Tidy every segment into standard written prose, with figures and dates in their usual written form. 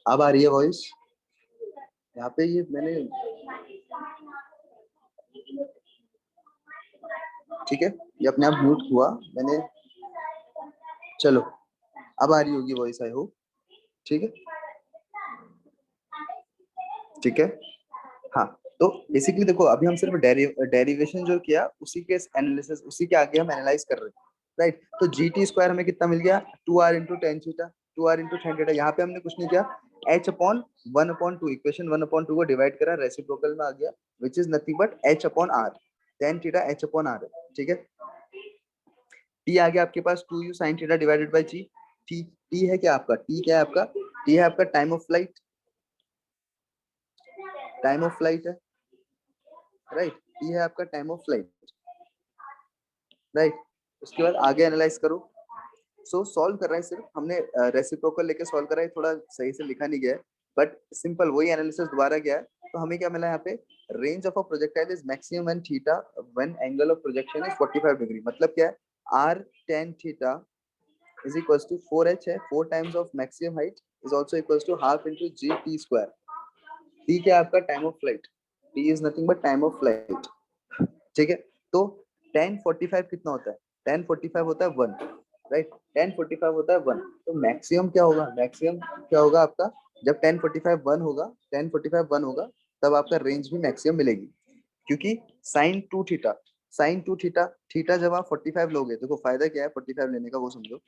अब आ रही है वॉइस? यहाँ पे ये मैंने, ठीक है, ये अपने आप म्यूट हुआ मैंने। चलो अब आ रही होगी वॉइस, आई होप। ठीक है, ठीक है। हाँ, तो बेसिकली देखो, अभी हम सिर्फ डेरिवेशन जो किया उसी के एनालिसिस, उसी के आगे हम एनालाइज कर रहे हैं, राइट। तो जी टी स्क्वायर हमें कितना मिल गया? 2r into tan theta, 2r into tan theta. यहाँ पे हमने कुछ नहीं किया, h अपॉन 1/2, इक्वेशन 1/2 को डिवाइड करा, रेसिप्रोकल में आ गया, which is nothing but h upon r, tan theta h upon r है, ठीक है। t आ गया आपके पास 2u sign theta divided bye g। t है क्या आपका? t क्या है आपका? t है आपका time of flight, time of flight है, राइट। t है आपका टाइम ऑफ फ्लाइट, राइट। उसके बाद आगे एनालाइज करो। सो सॉल्व कर रहा है, सिर्फ हमने रेसिप्रोकल लेके सॉल्व करा है, थोड़ा सही से लिखा नहीं गया है, बट सिंपल वही एनालिसिस दोबारा गया है। तो हमें क्या मिला यहाँ पे? Range of a projectile is maximum when theta, when angle of projection is 45 degree. मतलब क्या है? r tan theta is equals to 4h है, 4 times of maximum height is also equals to half into g t square। t क्या है आपका? Time of flight, t is nothing but time of flight, ठीक है। तो tan 45 कितना होता है? tan 45 होता है 1, राइट। tan 45 होता है 1। तो मैक्सिमम क्या होगा? मैक्सिमम क्या होगा आपका? जब tan 45 1 होगा, tan 45 1 होगा, तब आपका रेंज भी मैक्सिमम मिलेगी। क्योंकि sin 2 theta, sin 2 theta, theta जब आप 45 लोगे, देखो फायदा क्या है 45 लेने का वो समझो।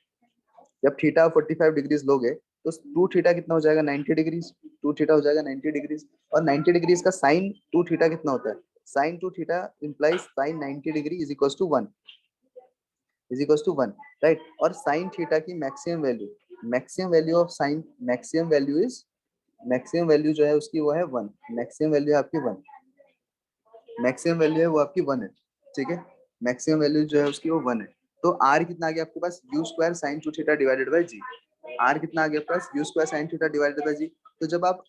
जब थीटा 45 डिग्रीज लोगे तो 2 थीटा कितना हो जाएगा? 90 डिग्रीज। 2 थीटा हो जाएगा 90 डिग्रीज, और 90 डिग्रीज का साइन 2 थीटा कितना होता है? Sine 2 theta implies sine 90 degree is equals to 1, is equals to 1, right. और साइन थीटा की maximum value, maximum value of sine, maximum value is, maximum value जो है उसकी वो है 1, मैक्सिमम वैल्यू है आपकी 1, मैक्सिमम वैल्यू है वो आपकी 1 है, ठीक है। मैक्सिमम वैल्यू जो है उसकी वो 1 है। तो आर कितना आ गया आपके पास? U square sine 2 theta divided by G. R कितना आ गया आपके पास? U square sine theta divided by G. तो जब आप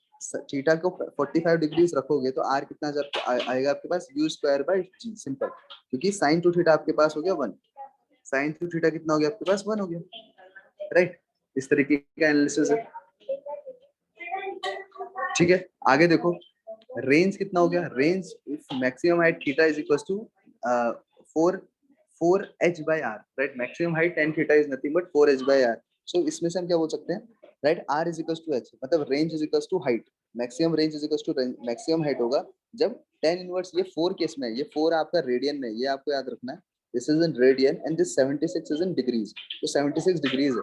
थीटा को 45 डिग्रीज रखोगे तो आर कितना जब आएगा आपके पास? U square by G, simple. क्योंकि साइन 2 थीटा आपके पास हो गया 1, साइन 2 थीटा कितना हो गया आपके पास? 1 हो गया, राइट। इस तरीके का एनालिसिस है, ठीक है। आगे देखो, रेंज कितना हो गया? Range maximum height theta is equal to 4h by r, right. Maximum height tan theta is nothing but 4h by r। So इसमें से हम क्या बोल सकते हैं, right? r is equal to h, मतलब range is equal to height, maximum range is equal to maximum height होगा जब tan इनवर्स, ये 4 केस में है, ये 4 आपका रेडियन में, ये आपको याद रखना है। This is in radian and this 76 is in degrees, तो 76 डिग्रीज है,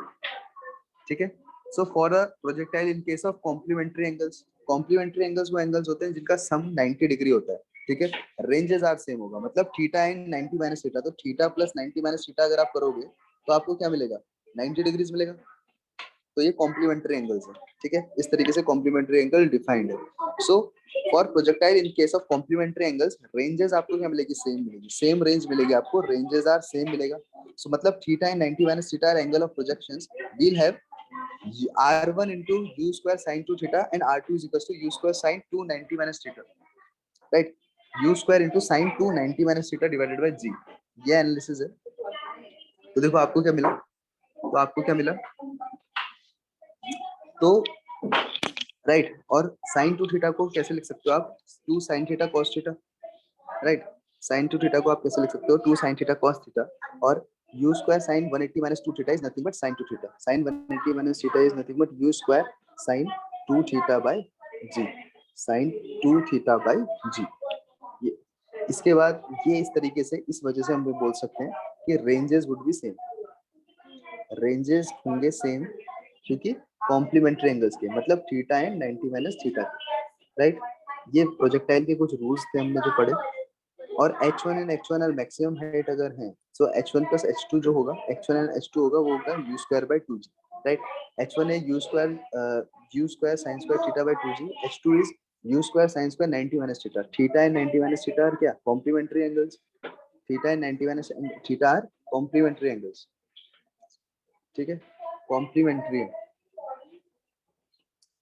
ठीक है। So for a projectile in case of complementary angles, complementary angles वो एंगल्स होते हैं जिनका सम 90 डिग्री होता है, ठीक है। रेंजेस आर सेम होगा, मतलब थीटा एंड 90 माइनस थीटा, तो थीटा प्लस 90 माइनस थीटा अगर आप करोगे तो आपको क्या मिलेगा? 90 डिग्रीज मिलेगा। तो ये कॉम्प्लीमेंट्री एंगल्स है, ठीक है। इस तरीके से कॉम्प्लीमेंट्री एंगल डिफाइंड है। So for projectile in case of complementary angles, ranges आपको क्या मिलेगी? सेम मिलेगी, सेम रेंज मिलेगी आपको, रेंजेस आर सेम मिलेगा। सो मतलब theta and 90 minus theta angle of projections will have r1 into u square sin 2 theta and r2 is equals to u square sin 2 90 minus theta, right? u square into sin 2 90 minus theta divided by g, ये analysis है। तो देखो आपको क्या मिला, तो आपको क्या मिला, तो राइट। और sin 2 थीटा को कैसे लिख सकते हो आप? 2 sin theta cos theta, right. sin 2 theta को आप कैसे लिख सकते हो? 2 sin थीटा cos थीटा। और u square sin 180 minus 2 theta is nothing but sin 2 theta, sin 180 minus theta is nothing but u square sin 2 theta by g, sin 2 theta by g। ये इसके बाद ये इस तरीके से, इस वजह से हम भी बोल सकते हैं कि ranges would be same, ranges होंगे सेम, क्योंकि कॉम्प्लीमेंट्री एंगल्स के, मतलब theta and 90 minus theta, right. ये प्रोजेक्टाइल के कुछ रूल्स थे हमने जो पढ़े। और H1 and H1 maximum height अगर है, सो H1 प्लस H2 जो होगा, H1 एंड H2 होगा, वो होगा u square by 2g, right. H1 है u square sine square theta by 2g, H2 is u square sine square 90 minus theta. Theta and 90 minus theta are क्या? Complementary angles. Theta and 90 minus theta are complementary angles, ठीक है, complementary है,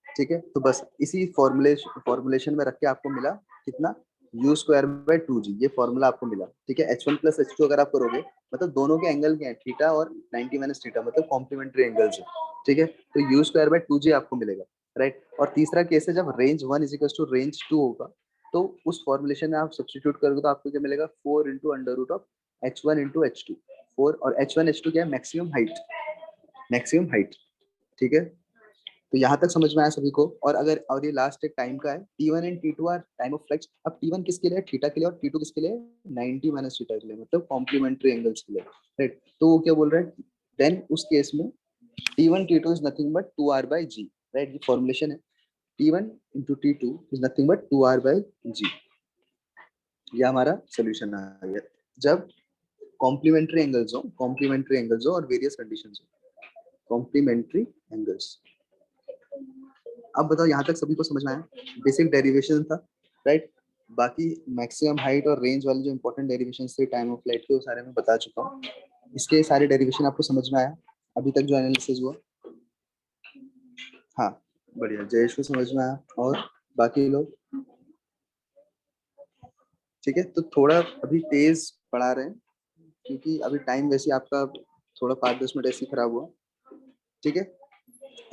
ठीक है। तो बस इसी फॉर्मुलेशन में रख के आपको मिला कितना? u स्क्वायर बाय 2g, ये फॉर्मूला आपको मिला, ठीक है। h1 प्लस h2 अगर आप करोगे, मतलब दोनों के एंगल क्या है, थीटा और 90 माइनस थीटा, मतलब कॉम्प्लीमेंट्री एंगल्स है, ठीक है। तो u स्क्वायर बाय 2g आपको मिलेगा, राइट। और तीसरा केस है जब range 1 is equal to range 2 होगा, तो उस फॉर्मुलेशन में आप सब्स्टिट्यूट करोगे तो आपको क्या मिलेगा, 4 into under root of h1 into h2, 4, और h1 h2 क्या है, मैक्सिमम हाइट, मैक्सिमम हाइट, ठीक है। तो यहाँ तक समझ में आया सभी को। और अगर, और ये लास्ट एक टाइम का है, T1 and T2 are time of flux. अब T1 किसके लिए, थीटा के लिए, और T2 किसके लिए, 90 माइनस थीटा के लिए, मतलब कॉम्प्लीमेंट्री एंगल्स के लिए, राइट। तो वो क्या बोल रहा है, देन उस केस में T1 T2 is nothing but 2r by g, right. ये फॉर्मुलेशन है, T1 into T2 is nothing but 2r by g। ये हमारा सोल्यूशन आ गया जब कॉम्प्लीमेंट्री एंगल्स हो, कॉम्प्लीमेंट्री एंगल्स हो और वेरियस कंडीशंस हो, कॉम्प्लीमेंट्री एंगल्स। अब बताओ यहाँ तक सभी को समझ में आया, बेसिक डेरिवेशन था, राइट। बाकी मैक्सिमम हाइट और रेंज वाले जो इंपॉर्टेंट डेरिवेशन थे टाइम ऑफ फ्लाइट के, वो सारे मैं बता चुका हूँ। इसके सारे डेरिवेशन आपको समझ में आया अभी तक जो एनालिसिस हुआ? हाँ, बढ़िया, जयेश को समझ में आया, और बाकी लोग? ठीक है, तो थोड़ा अभी तेज पढ़ा रहे हैं क्योंकि अभी टाइम वैसे आपका थोड़ा 5-10 मिनट ऐसे ही खराब हुआ, ठीक है।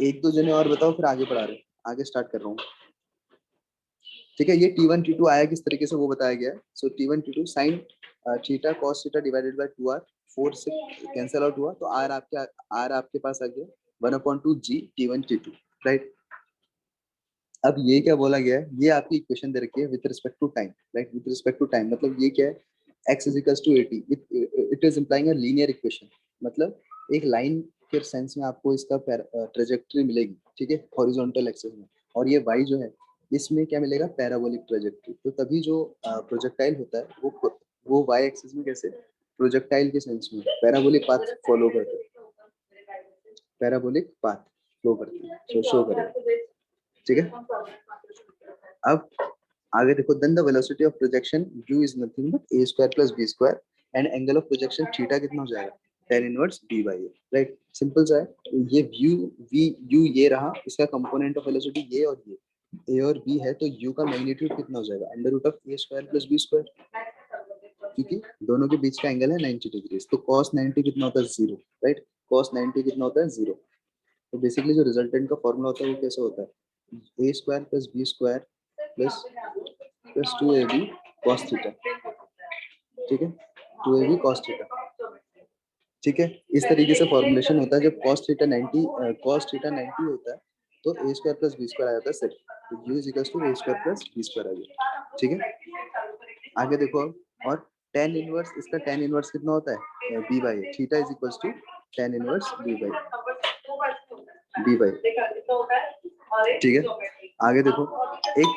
एक दो जने और बताओ, फिर आगे पढ़ा रहे हैं, आगे स्टार्ट कर रहा हूँ, ठीक है। ये T1 T2 आया किस तरीके से वो बताया गया है। सो T1 T2 sine theta cos theta divided bye 2r, 4 से कैंसिल आउट हुआ तो r आपके पास आ गया 1/2g T1 T2, राइट। अब ये क्या बोला गया है, ये आपकी इक्वेशन दे रखी है with respect to time, right. With respect to time मतलब ये क्या है, x is equals to 80, it is implying a linear equation, मतलब एक लाइन के सेंस में आपको इसका ट्रेजेक्टरी मिलेगी, ठीक है, हॉरिजॉन्टल एक्सिस में। और ये y जो है, इसमें क्या मिलेगा, पैराबोलिक ट्रेजेक्टरी। तो तभी जो प्रोजेक्टाइल होता है वो y एक्सिस में कैसे, प्रोजेक्टाइल के सेंस में पैराबोलिक पाथ फॉलो करते हैं, पैराबोलिक पाथ फ्लो करते हैं, शो करेगा, ठीक है। अब आगे देखो, then the velocity of projection u is nothing but a square plus b square, and angle of projection theta कितना हो जाएगा, tan inverse b by a, right. Simple सा है। तो ये u v u ये रहा, इसका कंपोनेंट ऑफ वेलोसिटी ये, और ये a और b है, तो u का मैग्नीट्यूड कितना हो जाएगा, under root of a square plus b square, क्योंकि दोनों के बीच का एंगल है 90 डिग्री। तो cos 90 कितना होता है, 0, राइट। cos 90 कितना होता है, 0। तो बेसिकली जो रिजल्टेंट का फॉर्मूला होता है वो कैसे होता है, a square plus b square plus 2ab cos theta, ठीक है, 2ab cos थीटा, ठीक है। इस तरीके से फॉर्मुलेशन होता है जब cos थीटा 90 होता है, तो a square plus b square आ जाता है सिर्फ, तो u is equals to a square plus b square आ गया, ठीक है। आगे देखो अब, और tan इनवर्स, इसका tan इनवर्स कितना होता है, b बाई a, थीटा is equals to tan inverse b by, ठीक है। आगे देखो, एक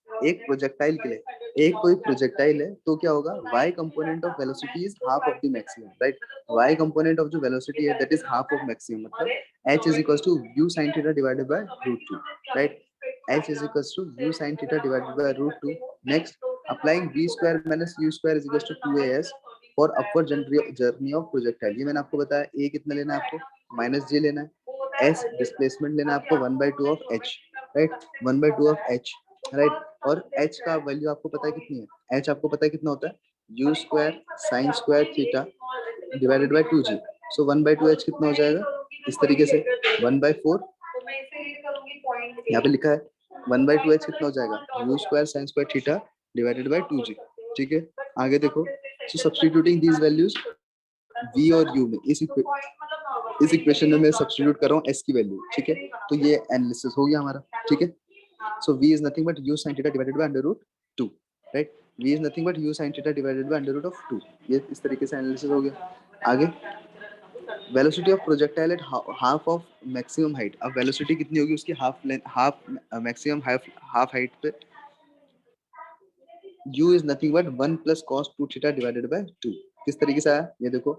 एक प्रोजेक्टाइल के लिए, एक कोई प्रोजेक्टाइल है तो क्या होगा, y component of velocity is half of the maximum, right. y component of जो वेलोसिटी है that is half of maximum, मतलब h is equals to u sin theta divided by √2, right. h is equals to u sin theta divided by √2। Next, applying v square minus u square is equals to 2as for upward journey of projectile. ये मैंने आपको बताया, a कितना लेना है आपको, -j लेना है, s डिस्प्लेसमेंट लेना है आपको 1/2 of h, right, 1/2 of h, right. और h का वैल्यू आपको पता है कितनी है, h आपको पता है कितना होता है, u square sine square theta divided bye 2g। सो 1/2 h कितना हो जाएगा, इस तरीके से 1/4, यहाँ पे लिखा है 1/2 h कितना हो जाएगा, u square sine square theta divided bye 2g, ठीक है। आगे देखो, सो सब्स्टिट्यूटिंग दीज वैल्यूज v और u में, इस इक्वेशन में मैं सब्स्टिट्यूट कर रहा हूँ s की वैल्यू, ठीक है। तो ये एनालिसिस हो गया हमारा, ठीक है। So v is nothing but u sin theta divided by under root 2, right? v is nothing but u sin theta divided by under root of 2। ये इस तरीके से एनालिसिस हो गया। आगे, velocity of projectile at half of maximum height. अब velocity कितनी होगी उसकी, हाफ मैक्सिमम हाफ हाइट पे, u is nothing but 1 plus cos 2 theta divided by 2। किस तरीके से आया ये देखो,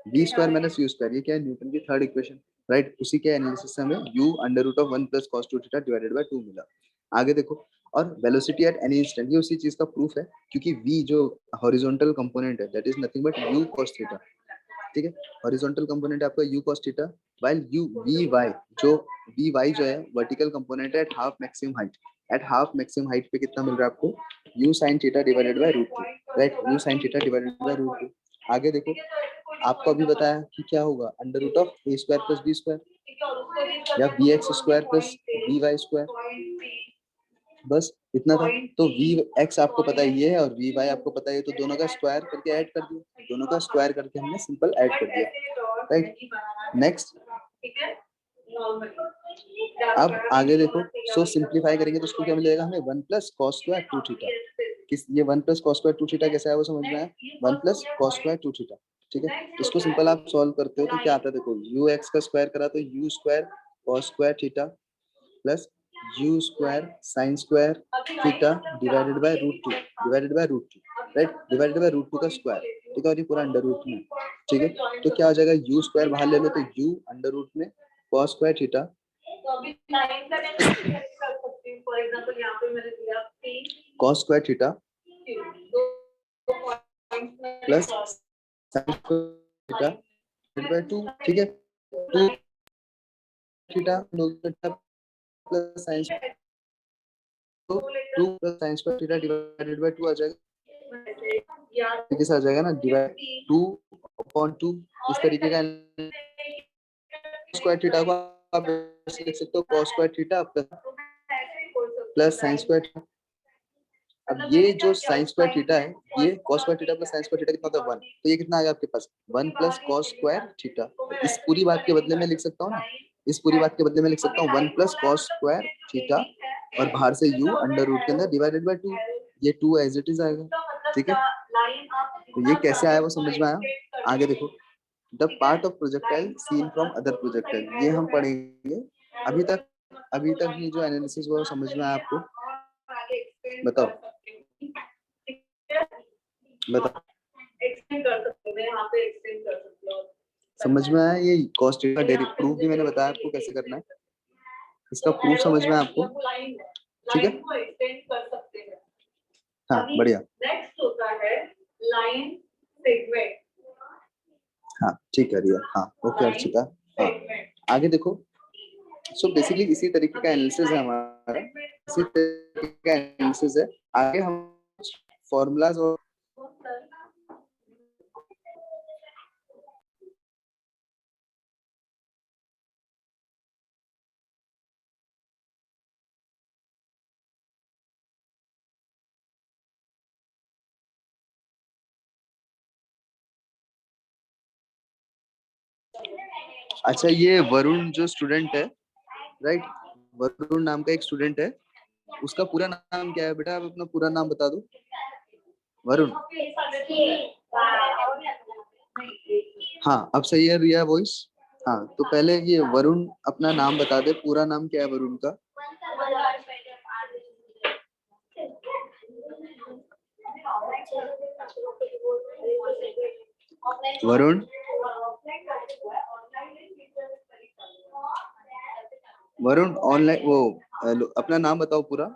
v square minus u square, ये क्या है, न्यूटन की थर्ड इक्वेशन, राइट। उसी के एनालिसिस से हमें u under root of 1 plus cos 2 theta divided by 2 मिला। आगे देखो, और वेलोसिटी एट एनी इंस्टेंट, ये उसी चीज का प्रूफ है, क्योंकि v जो हॉरिजॉन्टल कंपोनेंट है that is nothing but u cos theta, ठीक है। हॉरिजॉन्टल कंपोनेंट है आपका u cos theta, while u vy जो है वर्टिकल कंपोनेंट है at half maximum height, at half maximum height पे कितना मिल रहा है आपको, u sin theta divided by root two, right, u sin theta divided by root two. आगे देखो, आपको अभी बताया कि क्या होगा, under root of A square plus B square या B X square plus B Y square, बस इतना था। तो वी एक्स आपको पता है ये है और वी वाई आपको पता है, तो दोनों का स्क्वायर करके ऐड कर दिया, दोनों का स्क्वायर करके हमने सिंपल ऐड कर दिया, राइट। नेक्स्ट, अब आगे देखो, सो सिंप्लीफाई करेंगे तो उसको क्या मिलेगा हमें, 1 प्लस कॉस स्क्वायर 2 थीटा। किस, ये 1 प्लस कॉस स्क्वायर 2 थीटा कैसा है वो समझ में आया, 1 प्लस कॉस स्क्वायर 2 थीटा, ठीक है। इसको सिंपल आप सॉल्व करते हो तो क्या आता है, देखो यू एक्स का स्क्वायर करा तो u square cos square theta plus u square sine square theta divided by root two, divided by root two, right, divided by root two का स्क्वायर, ठीक है, और ये पूरा अंडर रूट में, ठीक है। तो क्या हो जाएगा, यू स्क्वायर बाहर ले लो तो यू अंडर रूट में cos square theta cos square theta plus sign theta divided by 2, ठीक है, 2 थीटा प्लस साइन, तो 2 plus sign square theta divided by 2 आ जाएगा, कैसे आ जाएगा ना, डिवाइड 2 अपॉन 2, इस तरीके का स्क्वायर थीटा को आप लिख सकते हो cos square theta plus sign square theta. अब ये जो साइन स्क्वायर थीटा है, ये cos square theta plus sign square theta कितना होता है 1, तो ये कितना आ गया आपके पास 1 प्लस cos स्क्वायर थीटा। इस पूरी बात के बदले में लिख सकता हूँ ना, इस पूरी बात के बदले में लिख सकता हूँ 1 प्लस cos स्क्वायर थीटा और बाहर से u अंडर रूट के अंदर डिवाइडेड बाय 2, ये 2 एज इट इज आएगा, ठीक है। तो ये कैसे आया वो समझ में आया। आगे देखो, the part of projectile seen from other projectile, ये हम पढ़ेंगे। अभी तक ये जो एनालिसिस हुआ समझ में आया आपको, बताओ बताओ, समझ में आया। ये कॉस्ट का डेरिवेटिव प्रूफ भी मैंने बताया आपको कैसे करना है, इसका प्रूफ समझ में आया आपको, ठीक है। हाँ बढ़िया, नेक्स्ट होता है लाइन सेगमेंट। हाँ ठीक है रिया, हाँ ओके अर्चिता, हाँ आगे देखो। सो बेसिकली इसी तरीके का एनालिसिस है हमारा, इसी तरीके का एनालिसिस है। आगे हम फॉर्मूलाज और अच्छा, ये वरुण जो स्टूडेंट है, राइट, वरुण नाम का एक स्टूडेंट है, उसका पूरा नाम क्या है बेटा, आप अपना पूरा नाम बता दो वरुण। हाँ अब सही है रिया वॉइस। हाँ तो पहले ये वरुण अपना नाम बता दे, पूरा नाम क्या है वरुण का। वरुण, वरुण ऑनलाइन वो अपना नाम बताओ पूरा।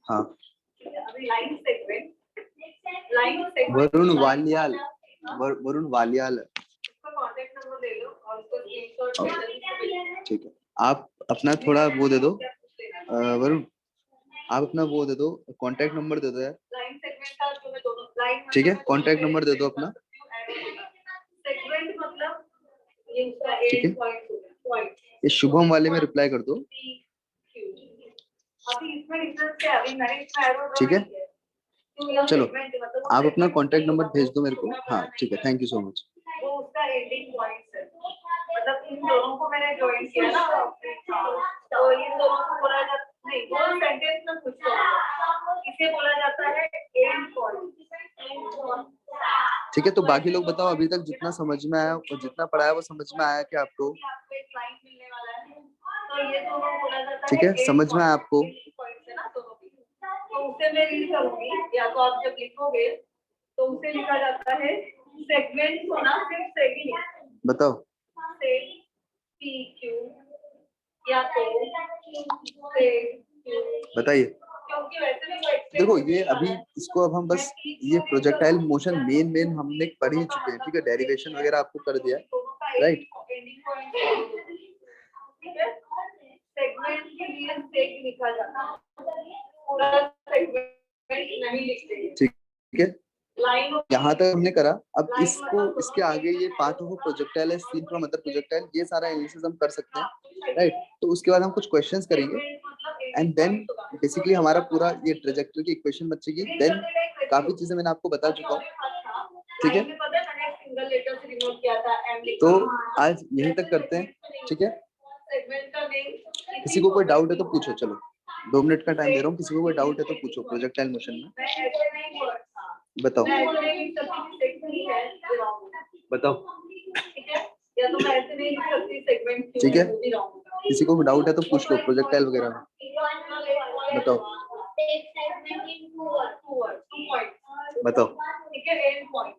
हाँ वरुण वालियाल, वरुण वालियाल, ठीक है। आप अपना थोड़ा वो दे दो वरुण, आप अपना वो दे दो, कांटेक्ट नंबर दे दो यार, ठीक है, कांटेक्ट नंबर दे दो अपना, ठीक है। ये शुभम वाले में रिप्लाई कर दो, ठीक है। चलो आप अपना कांटेक्ट नंबर भेज दो मेरे को, हाँ ठीक है, थैंक यू सो मच। वो उसका एंडिंग पॉइंट है, मतलब इन दोनों को मैंने ज्वाइन किया ना, तो इन दोनों को बोला जाता नहीं, वो सेंटेंस में कुछ इसे बोला जाता है एंड पॉइंट, ठीक है। तो बाकी लोग बताओ अभी तक जितना समझ में आया और जितना पढ़ाया वो समझ में आया क्या आपको, ठीक है, समझ में आया आपको, उसे मैं रीड करूंगी, या तो आप जब लिखोगे तो उसे लिखा जाता है सेगमेंट होना, सिर्फ सेग ही नहीं, बताओ सेग पी क्यू, या तो सेग क्यू, बताइए। क्योंकि वैसे भी वो देखो ये अभी इसको अब हम बस ये प्रोजेक्टाइल मोशन मेन हमने पढ़ ही चुके हैं, ठीक है, डेरिवेशन वगैरह आपको कर दिया, राइट। सेगमेंट के लिए सेग लिखा जाता है, पूरा सेगमेंट नहीं लिखते, ठीक है, लाइन यहाँ तक हमने करा। अब इसको इसके आगे ये पार्ट ऑफ प्रोजेक्टाइल है, सीन फ्रॉम अदर प्रोजेक्टाइल, ये सारा एनालिसिस हम कर सकते हैं, राइट। तो उसके बाद हम कुछ क्वेश्चंस करेंगे एंड देन बेसिकली हमारा पूरा ये ट्रेजेक्टरी की इक्वेशन बचेगी। देन काफी चीजें मैंने आपको बता चुका हूँ, ठीक है। तो आज यहीं तक करते हैं, ठीक है। किसी को कोई डाउट है तो पूछो, चलो 2 मिनट का टाइम दे रहा हूँ, किसी को कोई डाउट है तो पूछो प्रोजेक्टाइल मोशन में, बताओ बताओ, ठीक है। किसी को भी डाउट है तो पूछ लो प्रोजेक्टाइल वगैरह में, बताओ बताओ। ठीक है, एंड पॉइंट,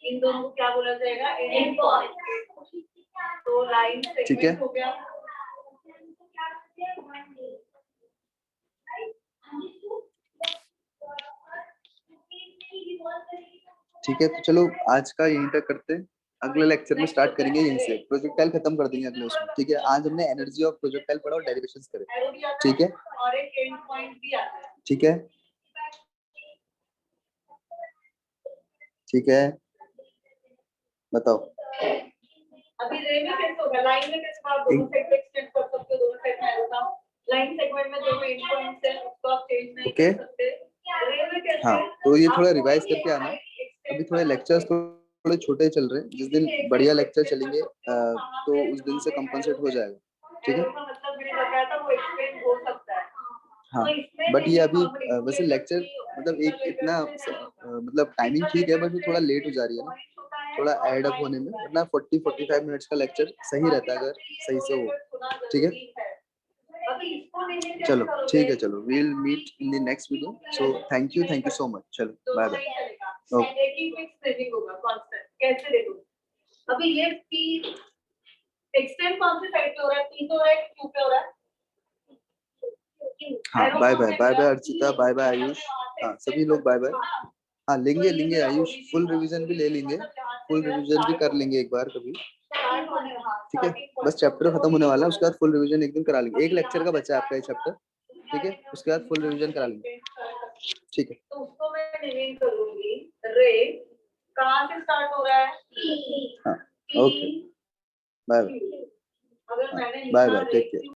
इन दोनों को क्या बोला जाएगा, एंड पॉइंट। तो लाइन ठीक है, हो गया, ठीक है। तो चलो आज का यहीं तक करते हैं, अगले लेक्चर में स्टार्ट करेंगे यहीं से, प्रोजेक्टाइल खत्म कर देंगे अगले उसमें, ठीक है। आज हमने एनर्जी ऑफ प्रोजेक्टाइल पढ़ा और डेरिवेशंस करे, ठीक है, और एक एंड पॉइंट भी आता है, ठीक है, ठीक है, बताओ। अभी रे में कैसे होगा, लाइन में कैसे आप दोनों साइड पे एक्सटेंड कर सकते हो, दोनों साइड में होगा, लाइन सेगमेंट में दोनों एंड पॉइंट्स है, उसको आप चेंज नहीं कर सकते, रे में कैसे। हाँ, तो ये थोड़ा रिवाइज करके आना, अभी थोड़े लेक्चर्स थोड़े छोटे चल रहे हैं, जिस दिन बढ़िया लेक्चर चलेंगे तो उस दिन से कंपनसेट हो जाएगा, ठीक है। मतलब मैंने बताया था वो एक्सप्लेन हो सकता है, हाँ, बट ये अभी वैसे लेक्चर मतलब एक इतना मतलब टाइमिंग ठीक है, बट वो थोड़ा लेट हो जा रही है ना, थोड़ा ऐड अप होने में, वरना 40-45 मिनट्स का लेक्चर सही रहता है अगर सही से हो, ठीक है। चलो ठीक है, चलो we will meet in the next video, so thank you so much, चलो बाय बाय। कैसे देखो, अभी ये पी एक्सटेंड कौन से साइड पे हो रहा है, पी तो हो रहा है, क्यू पे हो रहा है। हाँ, bye bye Archita, bye bye Ayush, हाँ सभी लोग बाय बाय। हाँ लेंगे आयुष, फुल रिवीजन भी ले लेंगे, फुल रिवीजन भी कर लेंगे एक बार कभी, ठीक है। बस चैप्टर खत्म होने वाला है, उसके बाद फुल रिवीजन एक दिन करा लेंगे, एक लेक्चर का बचा है आपका ये चैप्टर, ठीक है, उसके बाद फुल रिवीजन करा लेंगे, ठीक है। तो उसको मैं नेम करूंगी, रे कहाँ से स्टार्ट हो रहा है, हाँ ओके, बाय बाय, अगर मैंने बाय बाय, टेक केयर।